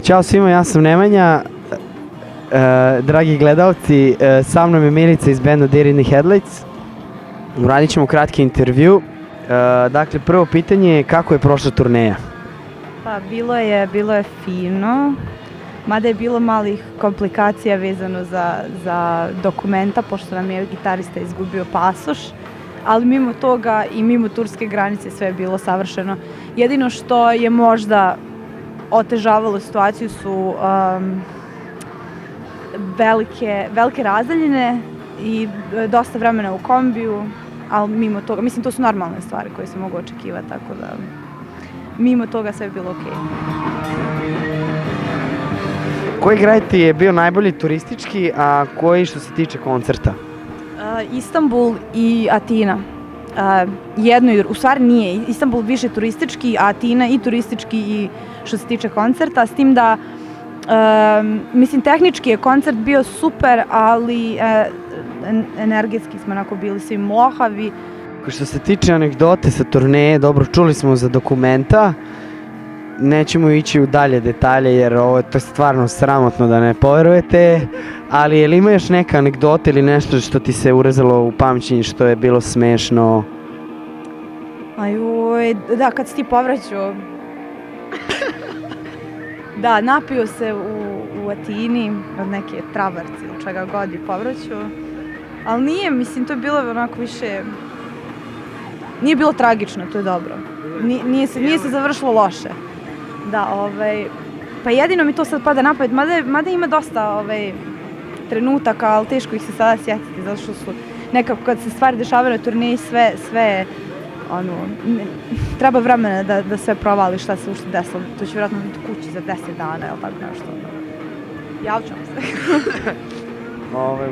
Ćao svima, ja sam Nemanja. Dragi gledalci, sa mnom je Milica iz benda Deer in the Headlights. Uradit ćemo kratki intervju. Dakle, prvo pitanje je kako je prošla turneja? Pa bilo je fino, mada je bilo malih komplikacija vezano za dokumenta, pošto nam je gitarista izgubio pasoš, ali mimo toga i mimo turske granice sve je bilo savršeno. Jedino što je možda otežavalo situaciju su velike razdaljine i dosta vremena u kombiju, ali mimo toga, mislim, to su normalne stvari koje se mogu očekivati, tako da mimo toga sve je bilo okej. Koji grad ti je bio najbolji turistički, a koji što se tiče koncerta? Istanbul i Atina. U stvari nije, Istanbul više turistički, a Atina i turistički i što se tiče koncerta, s tim da mislim, tehnički je koncert bio super, ali energetski smo onako bili svi mlohavi. Što se tiče anegdote sa turneje, dobro, čuli smo za dokumenta, nećemo ići u dalje detalje jer to je stvarno sramotno da ne poverujete, ali je li ima još neka anegdota ili nešto što ti se urezalo u pamćenje što je bilo smešno? Da, kad si ti povraćao. Da, napio se u Atini od neke trabarci ili čega god i povraćao, ali nije, mislim, to je bilo onako više, nije bilo tragično, to je dobro, nije se završilo loše. Da, pa jedino mi to sad pada na pamet, mada ima dosta trenutaka, ali teško ih se sada sjetiti, zato što su nekako kad se stvari dešavaju na turneji sve treba vremena da sve provali šta se uopšte desilo. To će vjerojatno biti kući za 10 dana, ili tako nešto. Javćam se.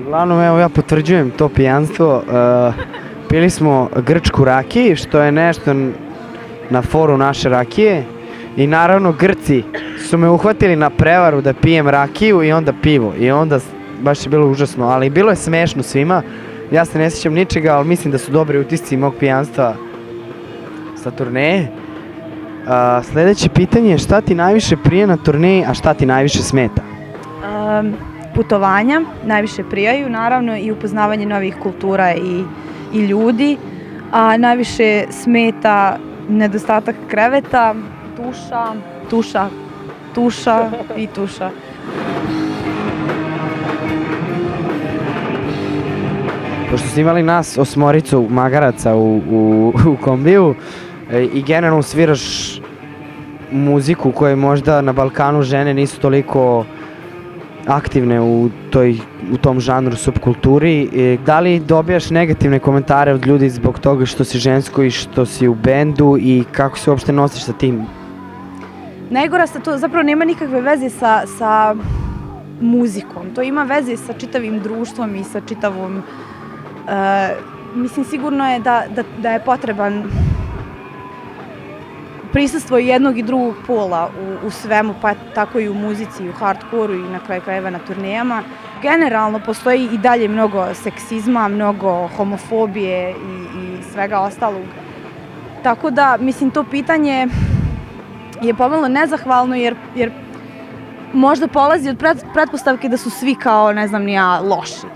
Uglavnom, evo ja potvrđujem to pijanstvo. Pili smo grčku rakiju, što je nešto na foru naše rakije. I naravno Grci su me uhvatili na prevaru da pijem rakiju i onda pivo. I onda baš je bilo užasno, ali bilo je smešno svima. Ja se ne sjećam ničega, ali mislim da su dobri utisci mog pijanstva sa turneje. Sljedeće pitanje je šta ti najviše prija na turneji, a šta ti najviše smeta? Putovanja najviše prijaju, naravno, i upoznavanje novih kultura i ljudi, a najviše smeta nedostatak kreveta, tuša i tuša. Pošto ste imali nas osmoricu magaraca u kombiju i generalno sviraš muziku koje možda na Balkanu žene nisu toliko aktivne u tom žanru, subkulturi, da li dobijaš negativne komentare od ljudi zbog toga što si žensko i što si u bendu i kako se uopšte nosiš sa tim? Najgora sa to zapravo nema nikakve veze sa muzikom, to ima veze sa čitavim društvom i sa čitavom, mislim, sigurno je da je potreban prisustvo jednog i drugog pola u svemu, pa tako i u muzici, u hardkoru i na kraju krajeva na turnejama. Generalno postoji i dalje mnogo seksizma, mnogo homofobije i svega ostalog. Tako da, mislim, to pitanje je pomalo nezahvalno jer možda polazi od pretpostavke da su svi kao, ne znam ni ja, loši.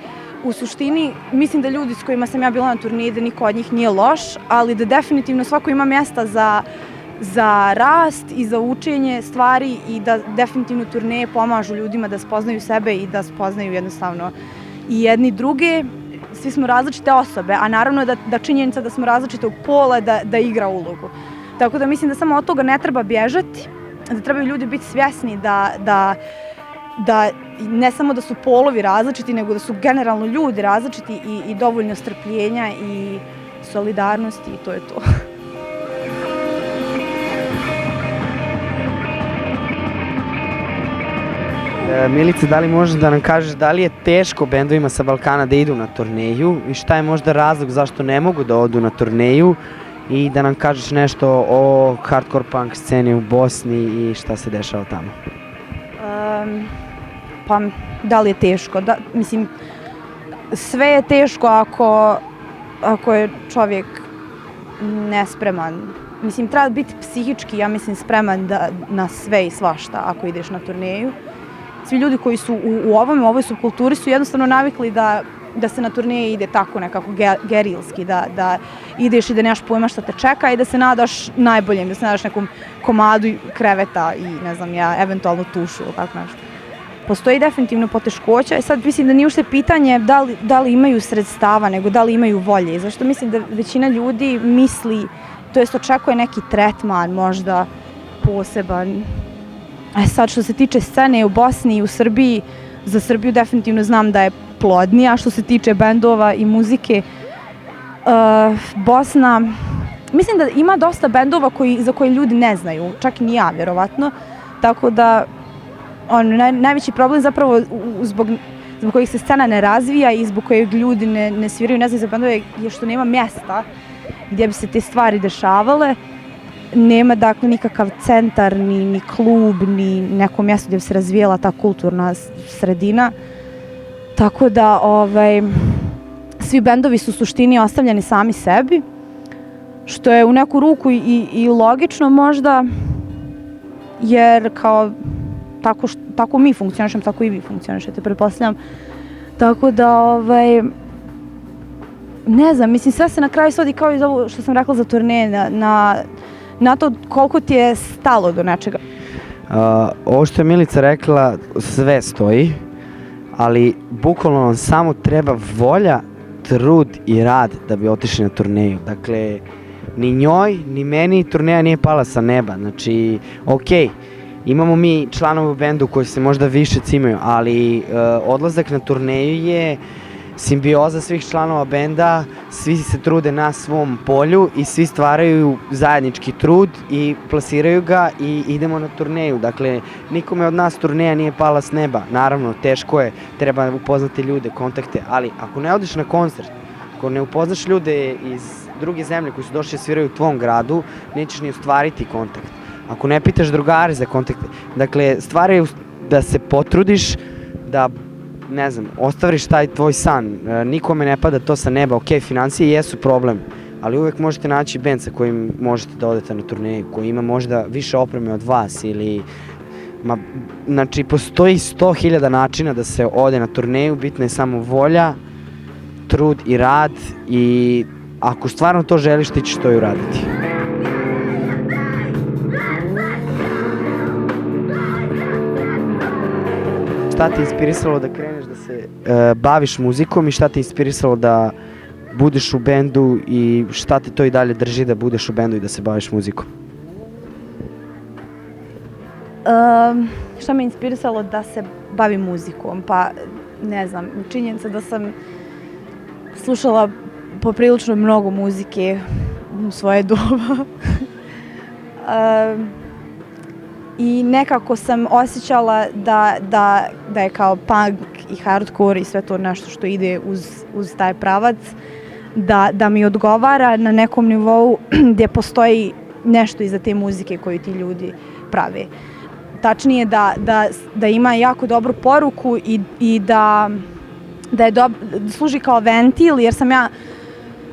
U suštini, mislim da ljudi s kojima sam ja bila na turneji, da niko od njih nije loš, ali da definitivno svako ima mjesta za rast i za učenje stvari i da definitivno turneje pomažu ljudima da spoznaju sebe i da spoznaju jednostavno i jedni druge. Svi smo različite osobe, a naravno da činjenica da smo različitog pola da igra ulogu. Tako da mislim da samo od toga ne treba bježati, da trebaju ljudi biti svjesni da ne samo da su polovi različiti, nego da su generalno ljudi različiti i dovoljno strpljenja i solidarnosti i to je to. Milice, da li možeš da nam kažeš da li je teško bendovima sa Balkana da idu na turneju i šta je možda razlog zašto ne mogu da odu na turneju i da nam kažeš nešto o hardcore punk sceni u Bosni i šta se dešava tamo? Pa, da li je teško? Mislim, sve je teško ako je čovjek nespreman. Mislim, treba biti psihički, ja mislim, spreman na sve i svašta ako ideš na turneju. Svi ljudi koji su u ovoj subkulturi su jednostavno navikli da se na turneje ide tako nekako gerilski, da ideš i da nemaš pojma šta te čeka i da se nadaš najboljem, da se nadaš nekom komadu kreveta i ne znam ja, eventualno tušu ili tako nešto. Postoji definitivno poteškoća i sad mislim da nije uopšte pitanje da li imaju sredstava, nego da li imaju volje. Zašto mislim da većina ljudi misli, to jest očekuje neki tretman možda poseban. Sad što se tiče scene u Bosni i u Srbiji, za Srbiju definitivno znam da je plodnija što se tiče bendova i muzike. Bosna, mislim da ima dosta bendova za koje ljudi ne znaju, čak i ni ja vjerovatno, tako da najveći problem zapravo zbog kojih se scena ne razvija i zbog kojeg ljudi ne sviraju, ne znaju za bendove, je što nema mjesta gdje bi se te stvari dešavale. Nema dakle nikakav centar, ni klub, ni neko mjesto gdje bi se razvijela ta kulturna sredina. Tako da svi bendovi su u suštini ostavljeni sami sebi, što je u neku ruku i logično možda, jer kao tako mi funkcionišemo, tako i vi funkcionišete, pretpostavljam. Tako da, ne znam, mislim, sve se na kraju svodi kao i ovo što sam rekla za turneje, na to koliko ti je stalo do nečega. Ovo što je Milica rekla, sve stoji, ali bukvalno vam samo treba volja, trud i rad da bi otišli na turneju. Dakle, ni njoj, ni meni turneja nije pala sa neba. Znači, okej, imamo mi članove u bendu koji se možda više cimaju, ali odlazak na turneju je simbioza svih članova benda, svi se trude na svom polju i svi stvaraju zajednički trud i plasiraju ga i idemo na turneju. Dakle, nikome od nas turneja nije pala s neba. Naravno, teško je, treba upoznati ljude, kontakte, ali ako ne odiš na koncert, ako ne upoznaš ljude iz druge zemlje koji su došli da sviraju u tvom gradu, nećeš ni ostvariti kontakt. Ako ne pitaš drugare za kontakte, dakle, stvar je da se potrudiš, da ne znam, ostvariš taj tvoj san, nikome ne pada to sa neba, ok, financije jesu problem, ali uvek možete naći bend sa kojim možete da odete na turneju, koji ima možda više opreme od vas ili, znači, postoji 100.000 načina da se ode na turneju, bitna je samo volja, trud i rad i ako stvarno to želiš, ti ćeš to i uraditi. Šta te inspirisalo da kreneš da se baviš muzikom i šta te inspirisalo da budeš u bendu i šta te to i dalje drži da budeš u bendu i da se baviš muzikom? Šta me inspirisalo da se bavim muzikom? Pa ne znam, činjenica da sam slušala poprilično mnogo muzike u svoje doba. I nekako sam osjećala da je kao punk i hardcore i sve to nešto što ide uz taj pravac, da mi odgovara na nekom nivou gdje postoji nešto iza te muzike koju ti ljudi prave. Tačnije da ima jako dobru poruku i da služi kao ventil, jer sam ja,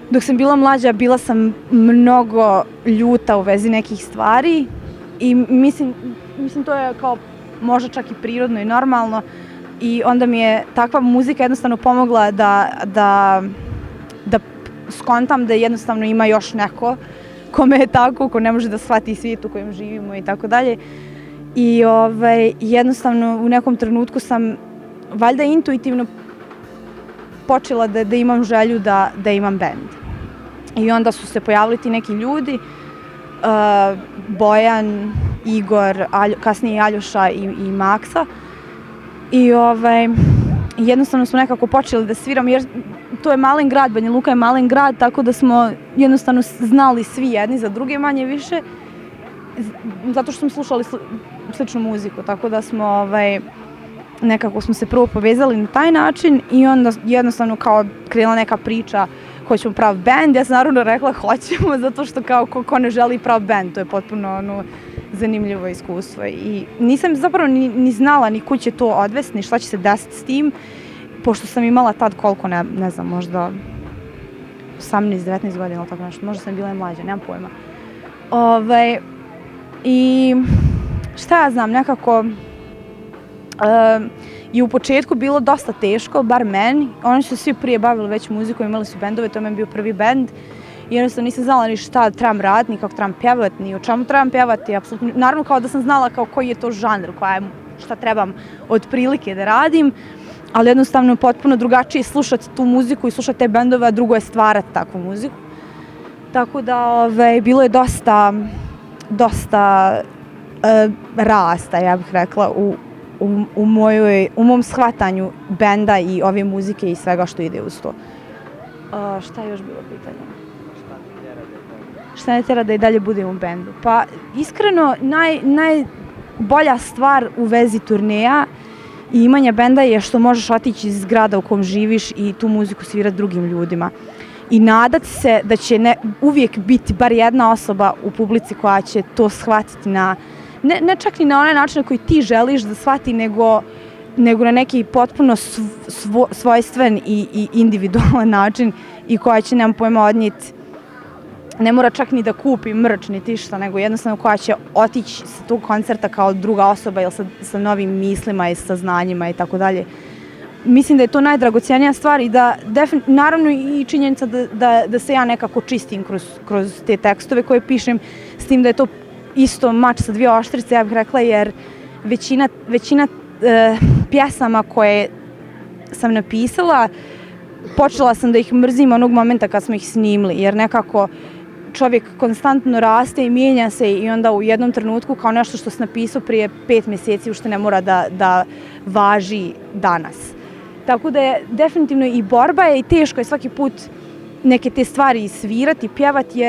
dok sam bila mlađa, bila sam mnogo ljuta u vezi nekih stvari. I mislim to je kao možda čak i prirodno i normalno i onda mi je takva muzika jednostavno pomogla da skontam da jednostavno ima još neko kome je tako, ko ne može da shvati svijet u kojem živimo i tako dalje. I jednostavno u nekom trenutku sam valjda intuitivno počela da imam želju da imam bend. I onda su se pojavili ti neki ljudi, Bojan, Igor, kasnije Aljoša i Maksa. I jednostavno smo nekako počeli da sviramo, jer to je malen grad, Banja Luka je malen grad, tako da smo jednostavno znali svi jedni za druge manje više, zato što smo slušali sličnu muziku, tako da smo nekako smo se prvo povezali na taj način i onda jednostavno kao krenula neka priča, hoćemo prav bend. Ja sam naravno rekla hoćemo, zato što kao ko ne želi prav bend, to je potpuno zanimljivo iskustvo. I nisam zapravo ni znala ni kud će to odvesti, ni šta će se desiti s tim, pošto sam imala tad koliko, ne znam, možda 18-19 godina ili tako nešto, možda sam bila i mlađa, nemam pojma. I šta ja znam, nekako je u početku bilo dosta teško, bar meni. Oni su svi prije bavili već muzikom, imali su bendove, to mi je bio prvi bend. I jednostavno nisam znala ni šta trebam raditi, ni kako trebam pjevati, ni o čemu trebam pjevati. Apsolutno, naravno kao da sam znala kao koji je to žanr, šta trebam otprilike da radim, ali jednostavno potpuno drugačije slušati tu muziku i slušati te bendove, a drugo je stvarati takvu muziku. Tako da bilo je dosta rasta, ja bih rekla, u mom shvatanju benda i ove muzike i svega što ide uz to. Šta je još bilo pitanje? Šta ne tjera da i dalje budem u bendu? Pa iskreno, najbolja stvar u vezi turneja i imanja benda je što možeš otići iz grada u kom živiš i tu muziku svirati drugim ljudima. I nadati se da će uvijek biti bar jedna osoba u publici koja će to shvatiti ne čak ni na onaj način na koji ti želiš da shvati, nego na neki potpuno svojstven i individualan način i koja će, nemam pojma, odnijeti, ne mora čak ni da kupi mrč niti šta, nego jednostavno koja će otići sa tog koncerta kao druga osoba ili sa novim mislima i sa znanjima i tako dalje. Mislim da je to najdragocijenija stvar i da naravno i činjenica da se ja nekako čistim kroz te tekstove koje pišem, s tim da je to isto mač sa dvije oštrice, ja bih rekla, jer većina pjesama koje sam napisala, počela sam da ih mrzim onog momenta kad smo ih snimili, jer nekako čovjek konstantno raste i mijenja se i onda u jednom trenutku kao nešto što sam napisao prije 5 mjeseci uopšte ne mora da važi danas. Tako da je definitivno i borba je i teško je svaki put neke te stvari svirati, pjevati,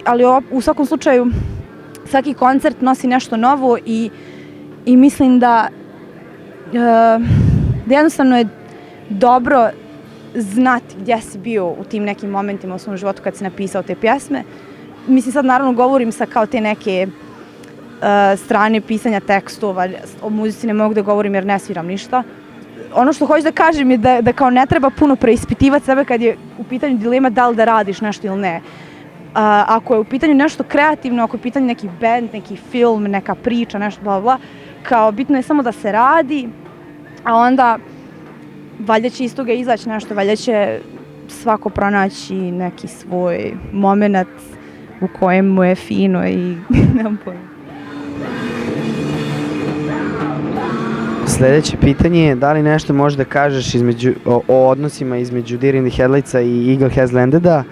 ali u svakom slučaju svaki koncert nosi nešto novo i mislim da jednostavno je dobro znati gdje si bio u tim nekim momentima u svom životu kad si napisao te pjesme. Mislim, sad naravno govorim sa kao te neke strane pisanja tekstova, o muzici ne mogu da govorim jer ne sviram ništa. Ono što hoću da kažem je da kao ne treba puno preispitivati sebe kad je u pitanju dilema da li da radiš nešto ili ne. Ako je u pitanju nešto kreativno, ako je u pitanju neki band, neki film, neka priča, nešto bla bla, kao bitno je samo da se radi, a onda valjda će iz toga izaći nešto, valjda će svako pronaći neki svoj moment u kojem mu je fino i nemam pojma. Sljedeće pitanje je da li nešto možeš da kažeš o odnosima između Deer in the Headlightsa i Eagle Has Landeda,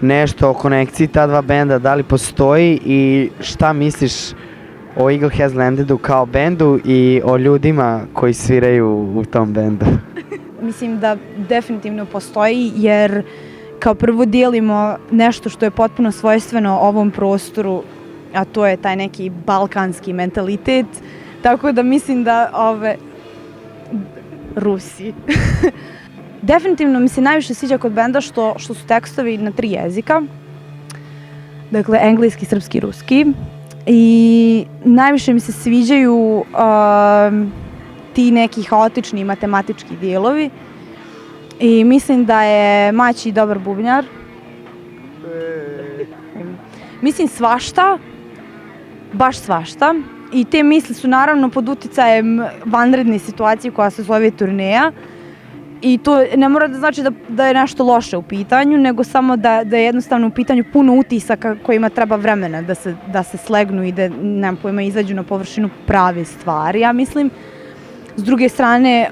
nešto o konekciji ta dva benda, da li postoji i šta misliš o Eagle Has Landedu kao bendu i o ljudima koji sviraju u tom bendu? Mislim da definitivno postoji jer kao prvo dijelimo nešto što je potpuno svojstveno ovom prostoru, a to je taj neki balkanski mentalitet, tako da mislim da Rusi. Definitivno mi se najviše sviđa kod benda što su tekstovi na 3 jezika, dakle engleski, srpski i ruski, i najviše mi se sviđaju ti neki haotični matematički dijelovi i mislim da je Maći dobar bubnjar. Mislim svašta, baš svašta, i te misli su naravno pod uticajem vanredne situacije koja se zove turneja i to ne mora da znači da je nešto loše u pitanju, nego samo da je jednostavno u pitanju puno utisaka kojima treba vremena da se slegnu i da nemam pojma izađu na površinu prave stvari, ja mislim. S druge strane,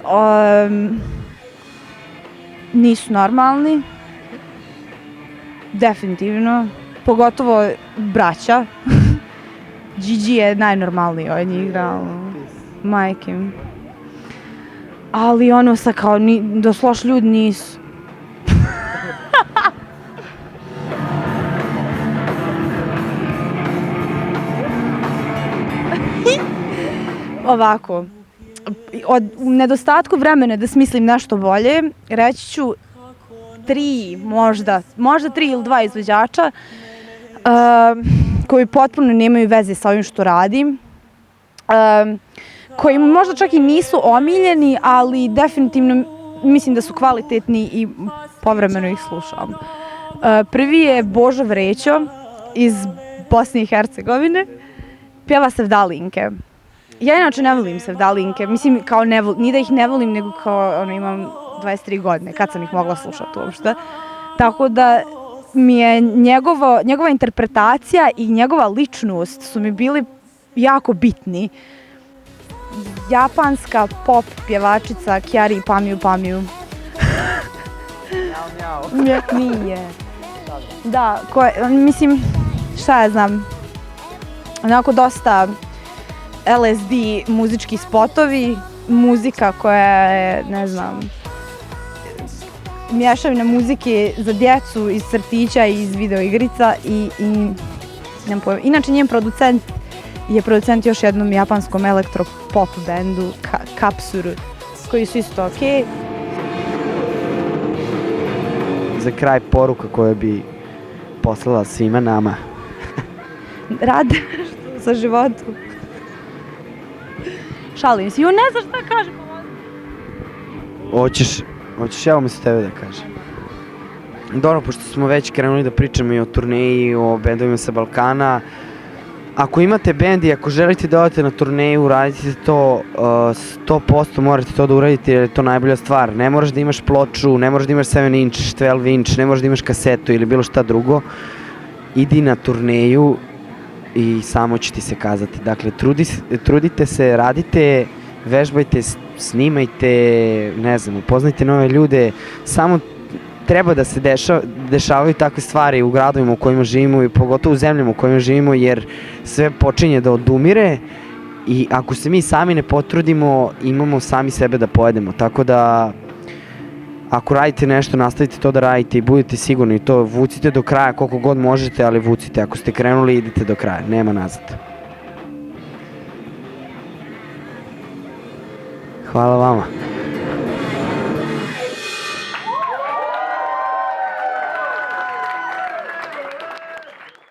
nisu normalni, definitivno, pogotovo braća. Gigi je najnormalniji od njih, majke. Ali ono sa kao, da su loš ljudi nisu. Ovako, u nedostatku vremena da smislim nešto bolje, reći ću 3, možda 3 ili 2 izvođača koji potpuno nemaju veze sa ovim što radim, koji možda čak i nisu omiljeni, ali definitivno mislim da su kvalitetni i povremeno ih slušam. Prvi je Božo Vrećo iz Bosne i Hercegovine. Pjeva sevdalinke. Ja inače ne volim sevdalinke, mislim kao nije da ih ne volim, nego kao imam 23 godine, kad sam ih mogla slušati uopšte. Tako da mi je njegova interpretacija i njegova ličnost su mi bili jako bitni. Japanska pop pjevačica Kyari Pamiju Pamiju. Nije. Da, mislim, šta ja znam, onako dosta LSD muzički spotovi, muzika koja je, ne znam, mješavina muzike za djecu iz crtića i iz videoigrica i nemam pojma. Inače njen producent je producent još jednom japanskom elektropop bendu Kapsuru, koji su isto okej. Za kraj poruka koja bi poslala svima nama. Rade što sa životu. Šalim se. Ne znaš šta kaže. Hoćeš ja umjesto tebe da kažem. Dobro, pošto smo već krenuli da pričamo i o turneji, o bendovima sa Balkana, ako imate bend i ako želite da odete na turneju, uradite to 100%, morate to da uradite jer je to najbolja stvar. Ne moraš da imaš ploču, ne moraš da imaš 7 inch, 12 inch, ne moraš da imaš kasetu ili bilo šta drugo. Idi na turneju i samo će ti se kazati. Dakle, trudite se, radite, vežbajte, snimajte, ne znam, upoznajte nove ljude, samo treba da se dešavaju takve stvari u gradovima u kojima živimo i pogotovo u zemljama u kojima živimo, jer sve počinje da odumire i ako se mi sami ne potrudimo, imamo sami sebe da pojedemo. Tako da, ako radite nešto, nastavite to da radite i budite sigurni to, vucite do kraja koliko god možete, ali vucite. Ako ste krenuli, idite do kraja, nema nazad. Hvala vama.